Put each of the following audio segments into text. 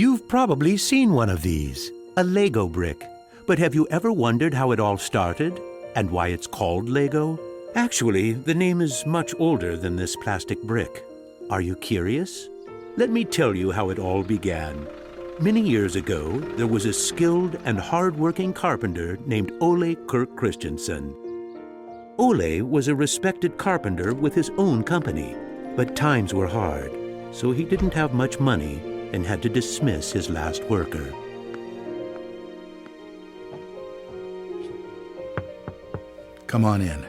You've probably seen one of these, a Lego brick. But have you ever wondered how it all started and why it's called Lego? Actually, the name is much older than this plastic brick. Are you curious? Let me tell you how it all began. Many years ago, there was a skilled and hard-working carpenter named Ole Kirk Christensen. Ole was a respected carpenter with his own company, but times were hard, so he didn't have much money and had to dismiss his last worker. Come on in.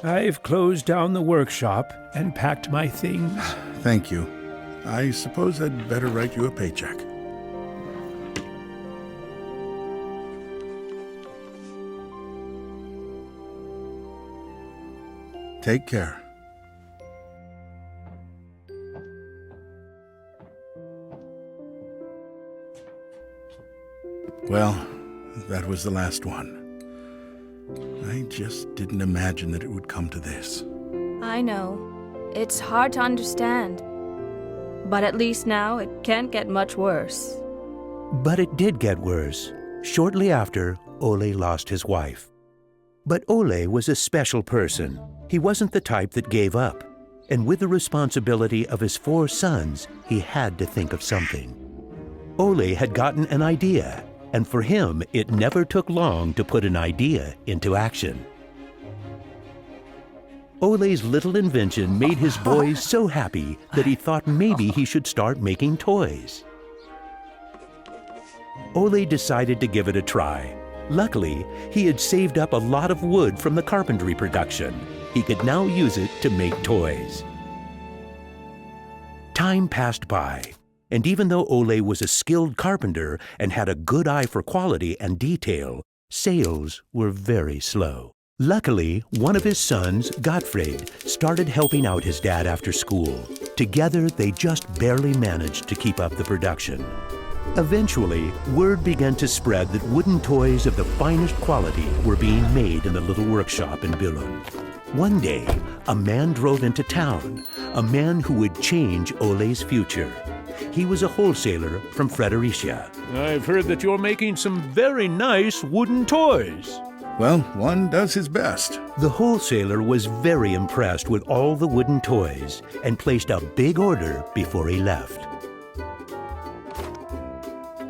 I've closed down the workshop and packed my things. Thank you. I suppose I'd better write you a paycheck. Take care. Well, that was the last one. I just didn't imagine that it would come to this. I know. It's hard to understand. But at least now it can't get much worse. But it did get worse. Shortly after, Ole lost his wife. But Ole was a special person. He wasn't the type that gave up. And with the responsibility of his 4 sons, he had to think of something. Ole had gotten an idea, and for him, it never took long to put an idea into action. Ole's little invention made his boys so happy that he thought maybe he should start making toys. Ole decided to give it a try. Luckily, he had saved up a lot of wood from the carpentry production. He could now use it to make toys. Time passed by, and even though Ole was a skilled carpenter and had a good eye for quality and detail, sales were very slow. Luckily, one of his sons, Gottfried, started helping out his dad after school. Together, they just barely managed to keep up the production. Eventually, word began to spread that wooden toys of the finest quality were being made in the little workshop in Billund. One day, a man drove into town, a man who would change Ole's future. He was a wholesaler from Fredericia. I've heard that you're making some very nice wooden toys. Well, one does his best. The wholesaler was very impressed with all the wooden toys and placed a big order before he left.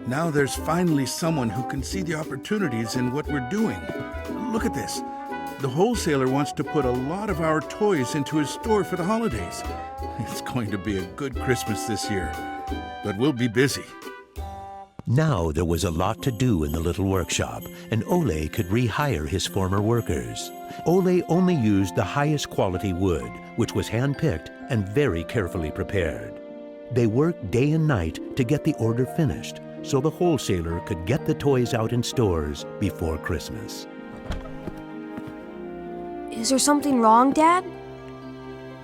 Now there's finally someone who can see the opportunities in what we're doing. Look at this. The wholesaler wants to put a lot of our toys into his store for the holidays. It's going to be a good Christmas this year, but we'll be busy. Now there was a lot to do in the little workshop, and Ole could rehire his former workers. Ole only used the highest quality wood, which was hand-picked and very carefully prepared. They worked day and night to get the order finished, so the wholesaler could get the toys out in stores before Christmas. Is there something wrong, Dad?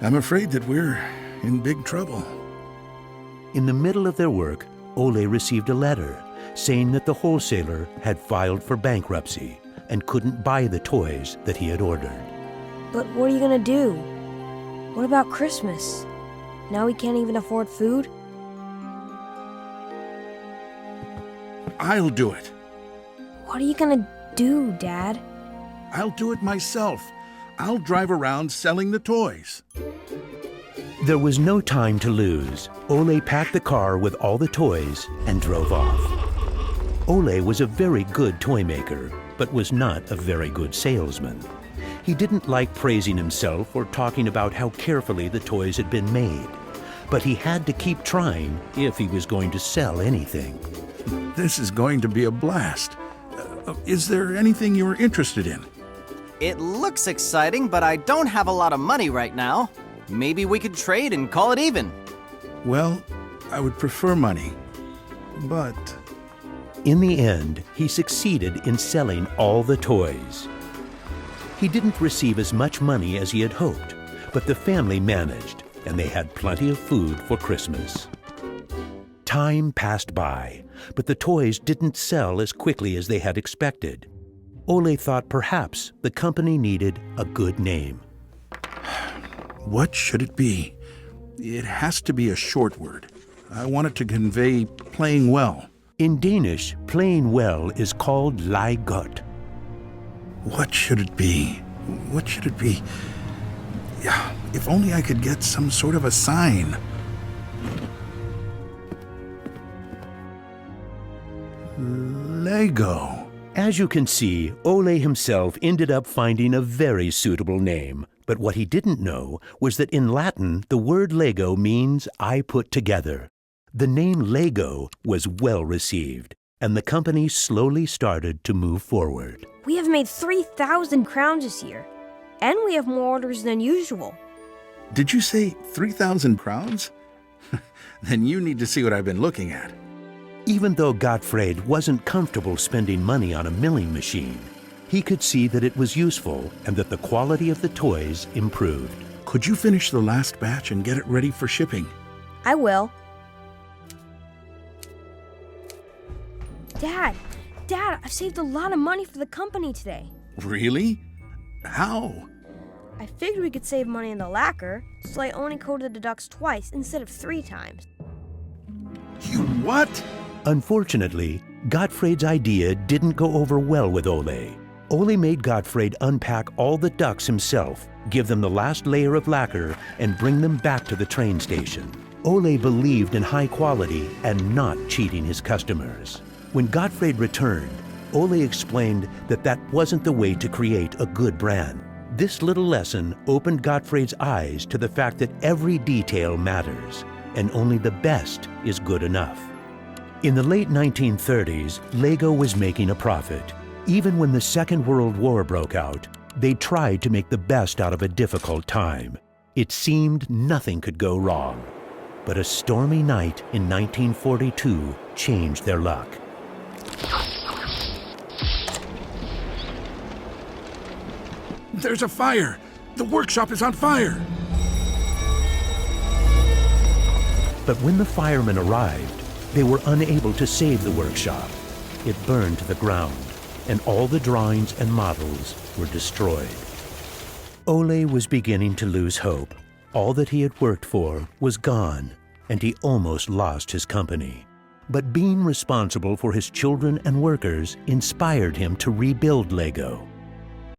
I'm afraid that we're in big trouble. In the middle of their work, Ole received a letter saying that the wholesaler had filed for bankruptcy and couldn't buy the toys that he had ordered. But what are you gonna do? What about Christmas? Now we can't even afford food? I'll do it. What are you gonna do, Dad? I'll do it myself. I'll drive around selling the toys. There was no time to lose. Ole packed the car with all the toys and drove off. Ole was a very good toy maker, but was not a very good salesman. He didn't like praising himself or talking about how carefully the toys had been made. But he had to keep trying if he was going to sell anything. This is going to be a blast. Is there anything you're interested in? It looks exciting, but I don't have a lot of money right now. Maybe we could trade and call it even. Well, I would prefer money, but... In the end, he succeeded in selling all the toys. He didn't receive as much money as he had hoped, but the family managed, and they had plenty of food for Christmas. Time passed by, but the toys didn't sell as quickly as they had expected. Ole thought perhaps the company needed a good name. What should it be? It has to be a short word. I want it to convey playing well. In Danish, playing well is called lege godt. What should it be? What should it be? Yeah, if only I could get some sort of a sign. Lego. As you can see, Ole himself ended up finding a very suitable name. But what he didn't know was that in Latin, the word Lego means I put together. The name Lego was well received, and the company slowly started to move forward. We have made 3,000 crowns this year, and we have more orders than usual. Did you say 3,000 crowns? Then you need to see what I've been looking at. Even though Gottfried wasn't comfortable spending money on a milling machine, he could see that it was useful and that the quality of the toys improved. Could you finish the last batch and get it ready for shipping? I will. Dad, I've saved a lot of money for the company today. Really? How? I figured we could save money in the lacquer, so I only coated the ducks twice instead of 3 times. You what? Unfortunately, Gottfried's idea didn't go over well with Ole. Ole made Gottfried unpack all the ducks himself, give them the last layer of lacquer, and bring them back to the train station. Ole believed in high quality and not cheating his customers. When Gottfried returned, Ole explained that that wasn't the way to create a good brand. This little lesson opened Gottfried's eyes to the fact that every detail matters, and only the best is good enough. In the late 1930s, Lego was making a profit. Even when the Second World War broke out, they tried to make the best out of a difficult time. It seemed nothing could go wrong. But a stormy night in 1942 changed their luck. There's a fire! The workshop is on fire! But when the firemen arrived, they were unable to save the workshop. It burned to the ground, and all the drawings and models were destroyed. Ole was beginning to lose hope. All that he had worked for was gone, and he almost lost his company. But being responsible for his children and workers inspired him to rebuild Lego.